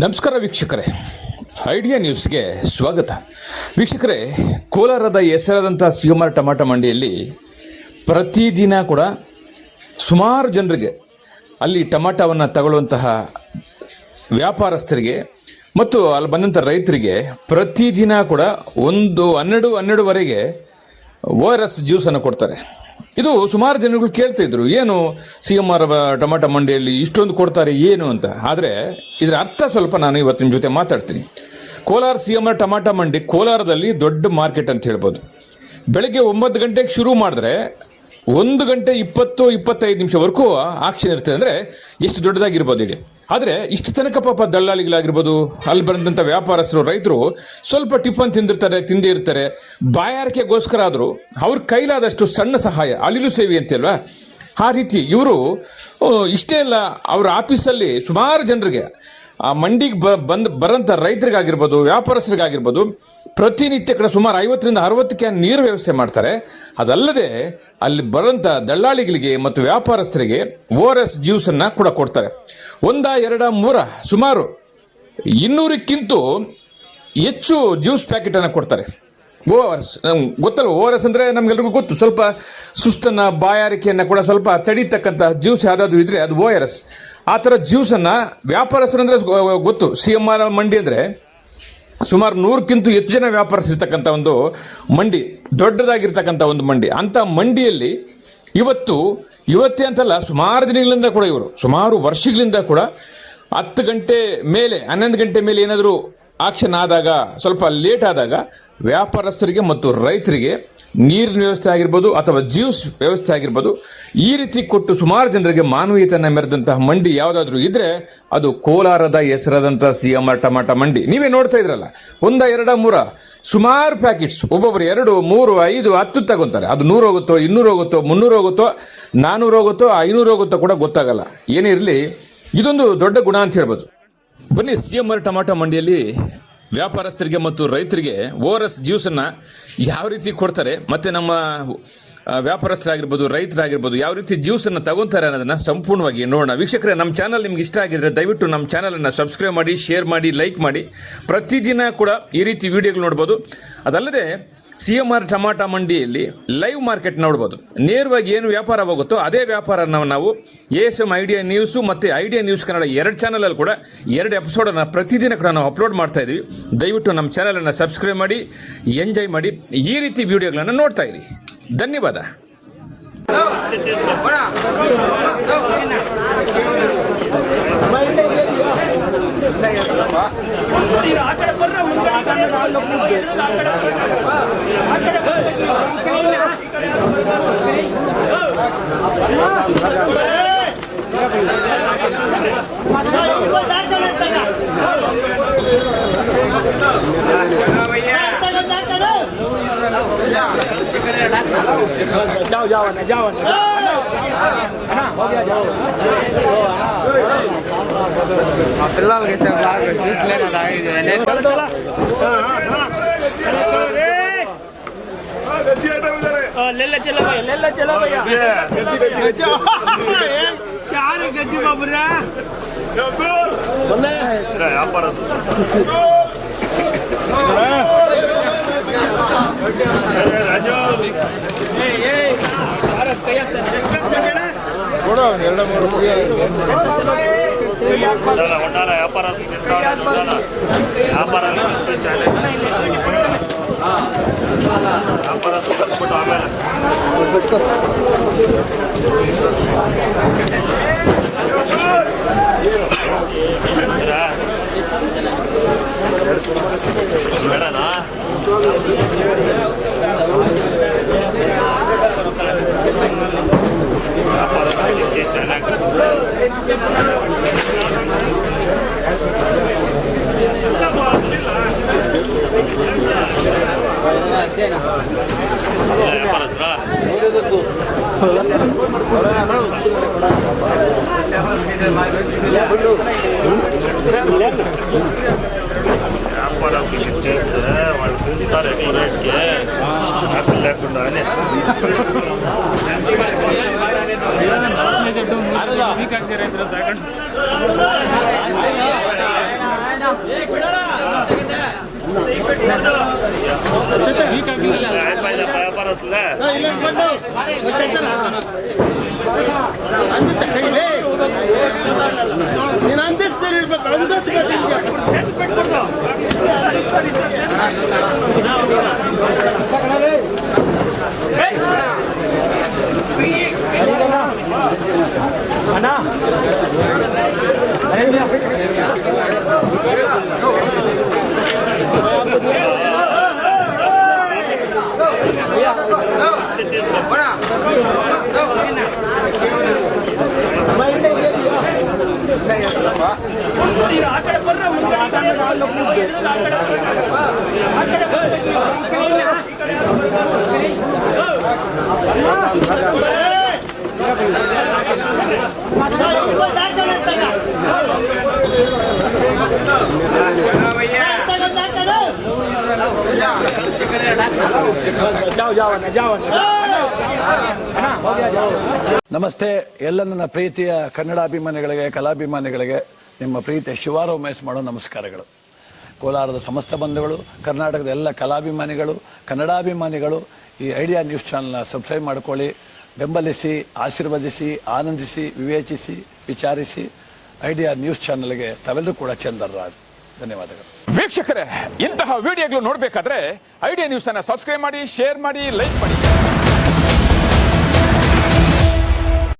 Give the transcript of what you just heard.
ನಮಸ್ಕಾರ ವೀಕ್ಷಕರೇ, ಐಡಿಯಾ ನ್ಯೂಸ್ಗೆ ಸ್ವಾಗತ. ವೀಕ್ಷಕರೇ, ಕೋಲಾರದ ಹೆಸರಾದಂಥ ಸಿಎಂಆರ್ ಟಮಾಟ ಮಂಡಿಯಲ್ಲಿ ಪ್ರತಿದಿನ ಕೂಡ ಸುಮಾರು ಜನರಿಗೆ ಅಲ್ಲಿ ಟಮಾಟವನ್ನು ತಗೊಳ್ಳುವಂತಹ ವ್ಯಾಪಾರಸ್ಥರಿಗೆ ಮತ್ತು ಅಲ್ಲಿ ಬಂದಂಥ ರೈತರಿಗೆ ಪ್ರತಿದಿನ ಕೂಡ 12:30ವರೆಗೆ ORS ಜ್ಯೂಸನ್ನು ಕೊಡ್ತಾರೆ. ಇದು ಸುಮಾರು ಜನಗಳು ಕೇಳ್ತಾ ಇದ್ರು, ಏನು ಸಿಎಂಆರ್ ಟಮಾಟ ಮಂಡಿಯಲ್ಲಿ ಇಷ್ಟೊಂದು ಕೊಡ್ತಾರೆ ಏನು ಅಂತ. ಆದರೆ ಇದರ ಅರ್ಥ ಸ್ವಲ್ಪ ನಾನು ಇವತ್ತು ನಿಮ್ಮ ಜೊತೆ ಮಾತಾಡ್ತೀನಿ. ಕೋಲಾರ ಸಿಎಂಆರ್ ಟಮಾಟ ಮಂಡಿ ಕೋಲಾರದಲ್ಲಿ ದೊಡ್ಡ ಮಾರ್ಕೆಟ್ ಅಂತ ಹೇಳ್ಬೋದು. ಬೆಳಗ್ಗೆ 9 ಗಂಟೆಗೆ ಶುರು ಮಾಡಿದ್ರೆ 1 ಗಂಟೆ 20-25 ನಿಮಿಷವರೆಗೂ ಆಕ್ಷನ್ ಇರ್ತದೆ. ಅಂದರೆ ಎಷ್ಟು ದೊಡ್ಡದಾಗಿರ್ಬೋದು ಹೇಳಿ. ಆದರೆ ಇಷ್ಟು ತನಕ ಪಾಪ ದಳ್ಳಾಳಿಗಳಾಗಿರ್ಬೋದು, ಅಲ್ಲಿ ಬಂದಂಥ ವ್ಯಾಪಾರಸ್ಥರು, ರೈತರು ಸ್ವಲ್ಪ ಟಿಫನ್ ತಿಂದೇ ಇರ್ತಾರೆ. ಬಾಯಾರಿಕೆಗೋಸ್ಕರ ಆದರೂ ಅವ್ರ ಕೈಲಾದಷ್ಟು ಸಣ್ಣ ಸಹಾಯ, ಅಳಿಲು ಸೇವೆ ಅಂತೀಲ್ವಾ, ಆ ರೀತಿ ಇವರು ಇಷ್ಟೇ ಅಲ್ಲ, ಅವ್ರ ಆಫೀಸಲ್ಲಿ ಸುಮಾರು ಜನರಿಗೆ ಆ ಮಂಡಿಗೆ ಬರೋಂಥ ರೈತರಿಗಾಗಿರ್ಬೋದು, ವ್ಯಾಪಾರಸ್ಥರಿಗಾಗಿರ್ಬೋದು, ಪ್ರತಿನಿತ್ಯ ಕಡೆ ಸುಮಾರು 50-60 ಕ್ಯಾನ್ ನೀರು ವ್ಯವಸ್ಥೆ ಮಾಡ್ತಾರೆ. ಅದಲ್ಲದೆ ಅಲ್ಲಿ ಬರೋಂಥ ದಳ್ಳಾಳಿಗಳಿಗೆ ಮತ್ತು ವ್ಯಾಪಾರಸ್ಥರಿಗೆ ORS ಜ್ಯೂಸನ್ನು ಕೂಡ ಕೊಡ್ತಾರೆ. 1, 2, 3 ಸುಮಾರು 200ಕ್ಕಿಂತ ಹೆಚ್ಚು ಜ್ಯೂಸ್ ಪ್ಯಾಕೆಟನ್ನು ಕೊಡ್ತಾರೆ. ORS ಗೊತ್ತಲ್ಲ, ORS ಅಂದರೆ ನಮಗೆಲ್ರಿಗೂ ಗೊತ್ತು. ಸ್ವಲ್ಪ ಸುಸ್ತನ್ನು, ಬಾಯಾರಿಕೆಯನ್ನು ಕೂಡ ಸ್ವಲ್ಪ ತಡೀತಕ್ಕಂಥ ಜ್ಯೂಸ್ ಯಾವುದಾದ್ರು ಇದ್ದರೆ ಅದು ORS. ಆ ಥರ ಜ್ಯೂಸನ್ನು ವ್ಯಾಪಾರಸ್ಥರು ಅಂದರೆ ಗೊತ್ತು. ಸಿಎಂಆರ್ ಮಂಡಿ ಅಂದರೆ ಸುಮಾರು 100ಕ್ಕಿಂತ ಹೆಚ್ಚು ಜನ ವ್ಯಾಪಾರಸ್ಥರಿರ್ತಕ್ಕಂಥ ಒಂದು ಮಂಡಿ, ದೊಡ್ಡದಾಗಿರ್ತಕ್ಕಂಥ ಒಂದು ಮಂಡಿ. ಅಂಥ ಮಂಡಿಯಲ್ಲಿ ಇವತ್ತೇ ಅಂತಲ್ಲ, ಸುಮಾರು ದಿನಗಳಿಂದ ಕೂಡ ಇವರು ಸುಮಾರು ವರ್ಷಗಳಿಂದ ಕೂಡ 10 ಗಂಟೆ ಮೇಲೆ 11 ಗಂಟೆ ಮೇಲೆ ಏನಾದರೂ ಆಕ್ಷನ್ ಆದಾಗ, ಸ್ವಲ್ಪ ಲೇಟ್ ಆದಾಗ ವ್ಯಾಪಾರಸ್ಥರಿಗೆ ಮತ್ತು ರೈತರಿಗೆ ನೀರಿನ ವ್ಯವಸ್ಥೆ ಆಗಿರ್ಬೋದು ಅಥವಾ ಜ್ಯೂಸ್ ವ್ಯವಸ್ಥೆ ಆಗಿರ್ಬೋದು, ಈ ರೀತಿ ಕೊಟ್ಟು ಸುಮಾರು ಜನರಿಗೆ ಮಾನವೀಯತೆಯನ್ನು ಮೆರೆದಂತಹ ಮಂಡಿ ಯಾವುದಾದ್ರೂ ಇದ್ರೆ ಅದು ಕೋಲಾರದ ಹೆಸರಾದಂಥ ಸಿಎಂಆರ್ ಟಮಾಟ ಮಂಡಿ. ನೀವೇ ನೋಡ್ತಾ ಇದ್ರಲ್ಲ, 1, 2, 3 ಸುಮಾರು ಪ್ಯಾಕೆಟ್ಸ್, ಒಬ್ಬೊಬ್ಬರು 2, 3, 5, 10 ತಗೊಂತಾರೆ. ಅದು 100 ಹೋಗುತ್ತೋ, 200 ಹೋಗುತ್ತೋ, 300 ಹೋಗುತ್ತೋ, 400 ಹೋಗುತ್ತೋ, 500 ಹೋಗುತ್ತೋ ಕೂಡ ಗೊತ್ತಾಗಲ್ಲ. ಏನೇ ಇರಲಿ, ಇದೊಂದು ದೊಡ್ಡ ಗುಣ ಅಂತ ಹೇಳ್ಬೋದು. ಬನ್ನಿ, ಸಿಎಂಆರ್ ಟಮಾಟ ಮಂಡಿಯಲ್ಲಿ ವ್ಯಾಪಾರಸ್ಥರಿಗೆ ಮತ್ತು ರೈತರಿಗೆ ORS ಜ್ಯೂಸನ್ನು ಯಾವ ರೀತಿ ಕೊಡ್ತಾರೆ, ಮತ್ತು ನಮ್ಮ ವ್ಯಾಪಾರಸ್ಥರಾಗಿರ್ಬೋದು, ರೈತರಾಗಿರ್ಬೋದು ಯಾವ ರೀತಿ ಜ್ಯೂಸನ್ನು ತಗೊತಾರೆ ಅನ್ನೋದನ್ನು ಸಂಪೂರ್ಣವಾಗಿ ನೋಡೋಣ. ವೀಕ್ಷಕರೇ, ನಮ್ಮ ಚಾನಲ್ ನಿಮ್ಗೆ ಇಷ್ಟ ಆಗಿದ್ರೆ ದಯವಿಟ್ಟು ನಮ್ಮ ಚಾನಲನ್ನು ಸಬ್ಸ್ಕ್ರೈಬ್ ಮಾಡಿ, ಶೇರ್ ಮಾಡಿ, ಲೈಕ್ ಮಾಡಿ. ಪ್ರತಿದಿನ ಕೂಡ ಈ ರೀತಿ ವಿಡಿಯೋಗಳು ನೋಡ್ಬೋದು. ಅದಲ್ಲದೆ ಸಿಎಂಆರ್ ಟಮಾಟ ಮಂಡಿಯಲ್ಲಿ ಲೈವ್ ಮಾರ್ಕೆಟ್ ನೋಡ್ಬೋದು. ನೇರವಾಗಿ ಏನು ವ್ಯಾಪಾರ ಹೋಗುತ್ತೋ ಅದೇ ವ್ಯಾಪಾರ ನಾವು ASM ಐಡಿಯಾ ನ್ಯೂಸು ಮತ್ತು ಐಡಿಯಾ ನ್ಯೂಸ್ ಕನ್ನಡ 2 ಚಾನಲಲ್ಲಿ ಕೂಡ 2 ಎಪಿಸೋಡನ್ನು ಪ್ರತಿದಿನ ಕೂಡ ನಾವು ಅಪ್ಲೋಡ್ ಮಾಡ್ತಾ ಇದ್ದೀವಿ. ದಯವಿಟ್ಟು ನಮ್ಮ ಚಾನಲನ್ನು ಸಬ್ಸ್ಕ್ರೈಬ್ ಮಾಡಿ, ಎಂಜಾಯ್ ಮಾಡಿ, ಈ ರೀತಿ ವಿಡಿಯೋಗಳನ್ನು ನೋಡ್ತಾ ಇರಿ. ಧನ್ಯವಾದ. जाओ ले चलो भैया यार गज्जी बाबरा చేస్తే వాళ్ళు పిలుస్తారు ఎక్కువ రేట్కి యాపిల్ లేకుండా అని ನಮಸ್ತೆ ಎಲ್ಲ ನನ್ನ ಪ್ರೀತಿಯ ಕನ್ನಡಾಭಿಮಾನಿಗಳಿಗೆ, ಕಲಾಭಿಮಾನಿಗಳಿಗೆ ನಿಮ್ಮ ಪ್ರೀತಿಯ ಶಿವಾರ ಉಮೇಶ್ ಮಾಡೋ ನಮಸ್ಕಾರಗಳು. ಕೋಲಾರದ ಸಮಸ್ತ ಬಂಧುಗಳು, ಕರ್ನಾಟಕದ ಎಲ್ಲ ಕಲಾಭಿಮಾನಿಗಳು, ಕನ್ನಡಾಭಿಮಾನಿಗಳು ಈ ಐಡಿಯಾ ನ್ಯೂಸ್ ಚಾನಲ್ನ ಸಬ್ಸ್ಕ್ರೈಬ್ ಮಾಡ್ಕೊಳ್ಳಿ, ಬೆಂಬಲಿಸಿ, ಆಶೀರ್ವದಿಸಿ, ಆನಂದಿಸಿ, ವಿವೇಚಿಸಿ, ವಿಚಾರಿಸಿ. ಐಡಿಯಾ ನ್ಯೂಸ್ ಚಾನಲ್ಗೆ ತಾವೆಲ್ಲರೂ ಕೂಡ ಚಂದರ್ರಾಜ್. ಧನ್ಯವಾದಗಳು. ವೀಕ್ಷಕರೇ, ಇಂತಹ ವಿಡಿಯೋಗಳು ನೋಡಬೇಕಾದ್ರೆ ಐಡಿಯಾ ನ್ಯೂಸ್ ಅನ್ನು ಸಬ್ಸ್ಕ್ರೈಬ್ ಮಾಡಿ, ಶೇರ್ ಮಾಡಿ, ಲೈಕ್ ಮಾಡಿ.